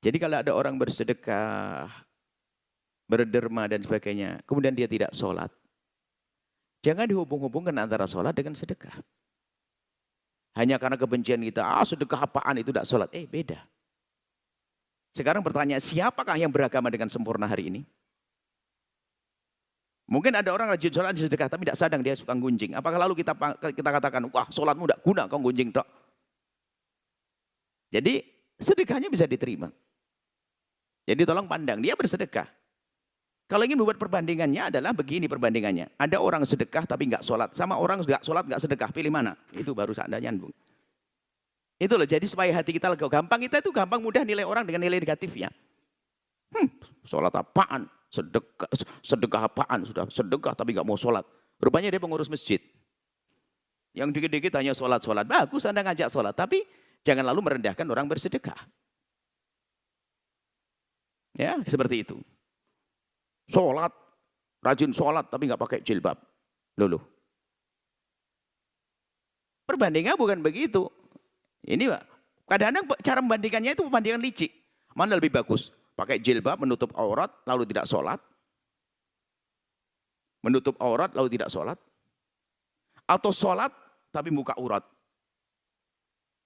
Jadi kalau ada orang bersedekah, berderma dan sebagainya, kemudian dia tidak sholat, jangan dihubung-hubungkan antara sholat dengan sedekah. Hanya karena kebencian kita, sedekah apaan itu tidak sholat. Beda. Sekarang bertanya, siapakah yang beragama dengan sempurna hari ini? Mungkin ada orang rajin sholat sedekah, tapi tidak sadar dia suka gunjing. Apakah lalu kita katakan, wah sholatmu tidak guna, kau gunjing dok. Jadi sedekahnya bisa diterima. Jadi tolong pandang, dia bersedekah. Kalau ingin membuat perbandingannya adalah begini perbandingannya. Ada orang sedekah tapi nggak sholat, sama orang nggak sholat nggak sedekah, pilih mana? Itu baru seandainya nyambung. Itu loh, jadi supaya hati kita lega. Gampang, kita itu gampang mudah nilai orang dengan nilai negatifnya. Sholat apaan? Sedekah apaan? Sudah sedekah tapi nggak mau sholat. Rupanya dia pengurus masjid. Yang dikit-dikit hanya sholat-sholat. Bagus Anda ngajak sholat, tapi jangan lalu merendahkan orang bersedekah. Ya, seperti itu. Sholat, rajin sholat tapi nggak pakai jilbab. Loh. Perbandingannya bukan begitu. Ini Pak, kadang-kadang cara membandingkannya itu perbandingan licik. Mana lebih bagus? Pakai jilbab menutup aurat lalu tidak sholat? Menutup aurat lalu tidak sholat? Atau sholat tapi buka aurat?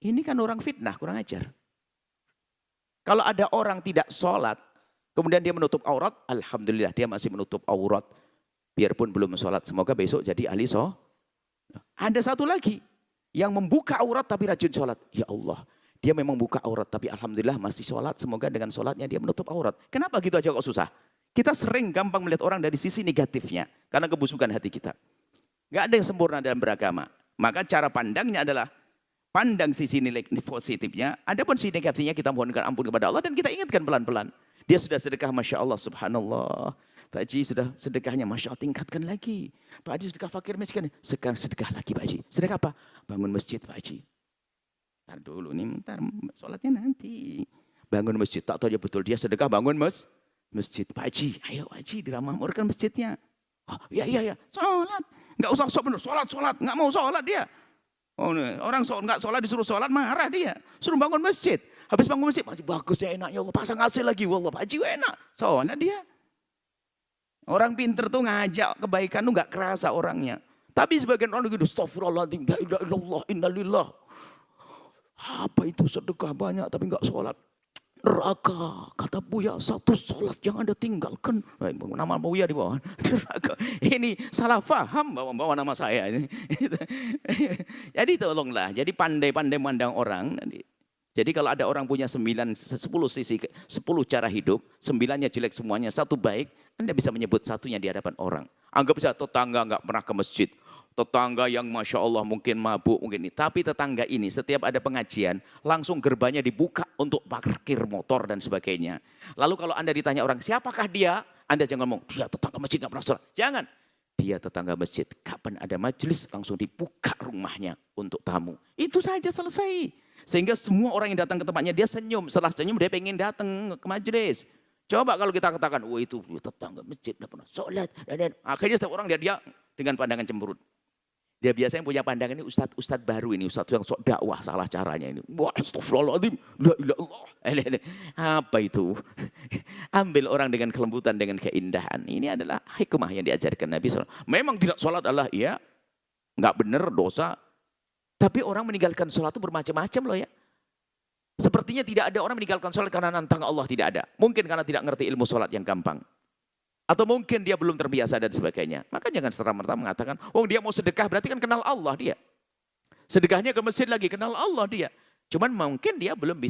Ini kan orang fitnah, kurang ajar. Kalau ada orang tidak sholat, kemudian dia menutup aurat, alhamdulillah dia masih menutup aurat. Biarpun belum sholat, semoga besok jadi ahli sholat. Ada satu lagi, yang membuka aurat tapi rajin sholat. Ya Allah, dia memang buka aurat tapi alhamdulillah masih sholat. Semoga dengan sholatnya dia menutup aurat. Kenapa gitu aja kok susah? Kita sering gampang melihat orang dari sisi negatifnya. Karena kebusukan hati kita. Gak ada yang sempurna dalam beragama. Maka cara pandangnya adalah pandang sisi nilai positifnya. Adapun sisi negatifnya kita mohonkan ampun kepada Allah dan kita ingatkan pelan-pelan. Dia sudah sedekah, Masya Allah, Subhanallah. Pak Haji sudah sedekahnya, Masya Allah, tingkatkan lagi. Pak Haji sedekah fakir miskin, sekarang sedekah lagi Pak Haji. Sedekah apa? Bangun masjid Pak Haji. Ntar dulu nih, ntar sholatnya nanti. Bangun masjid, tak tahu dia betul dia sedekah bangun masjid. Pak Haji, ayo Pak Haji diramahmurkan masjidnya. Oh, iya, sholat. Nggak usah sholat, nggak mau sholat dia. Oh, orang nggak sholat disuruh sholat marah dia. Suruh bangun masjid. Habis bangun masjid, Pak Haji bagus ya enak ya Allah. Pasang AC lagi, wallah Pak Haji enak. Sholat dia. Orang pinter tuh ngajak kebaikan tuh nggak kerasa orangnya. Tapi sebagian orang gitu, astagfirullahaladzim, la ilaha illallah, innalillah. Apa itu sedekah banyak tapi nggak sholat? Neraka, kata Buya, satu sholat yang Anda tinggalkan. Nama Buya di bawah. Neraka. Ini salah faham bawa nama saya. Jadi tolonglah, jadi pandai-pandai mandang orang. Jadi kalau ada orang punya 10 sisi, 10 cara hidup, 9-nya jelek semuanya, satu baik, Anda bisa menyebut satunya di hadapan orang. Anggap saja tetangga nggak pernah ke masjid. Tetangga yang Masya Allah mungkin mabuk, mungkin ini. Tapi tetangga ini setiap ada pengajian, langsung gerbangnya dibuka untuk parkir motor dan sebagainya. Lalu kalau Anda ditanya orang, siapakah dia? Anda jangan ngomong, dia tetangga masjid nggak pernah sholat. Jangan. Dia tetangga masjid. Kapan ada majelis, langsung dibuka rumahnya untuk tamu. Itu saja selesai. Sehingga semua orang yang datang ke tempatnya dia senyum. Setelah senyum dia pengen datang ke majelis. Coba kalau kita katakan, wah itu tetangga masjid tidak pernah sholat. Dan akhirnya setiap orang dia dengan pandangan cemberut. Dia biasanya punya pandangan ini ustadz baru ini. Ustadz yang sok dakwah salah caranya ini. Wah astagfirullahaladzim. La ilallah. Apa itu? Ambil orang dengan kelembutan, dengan keindahan. Ini adalah hikmah yang diajarkan Nabi SAW. Memang tidak sholat Allah, iya. Nggak benar, dosa. Tapi orang meninggalkan sholat itu bermacam-macam loh ya. Sepertinya tidak ada orang meninggalkan sholat karena nantang Allah, tidak ada. Mungkin karena tidak ngerti ilmu sholat yang gampang. Atau mungkin dia belum terbiasa dan sebagainya. Maka jangan serta-merta mengatakan, oh dia mau sedekah berarti kan kenal Allah dia. Sedekahnya ke masjid lagi, kenal Allah dia. Cuman mungkin dia belum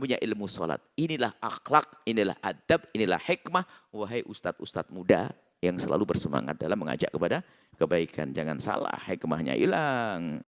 punya ilmu sholat. Inilah akhlak, inilah adab, inilah hikmah. Wahai ustadz-ustadz muda yang selalu bersemangat dalam mengajak kepada kebaikan. Jangan salah, hikmahnya hilang.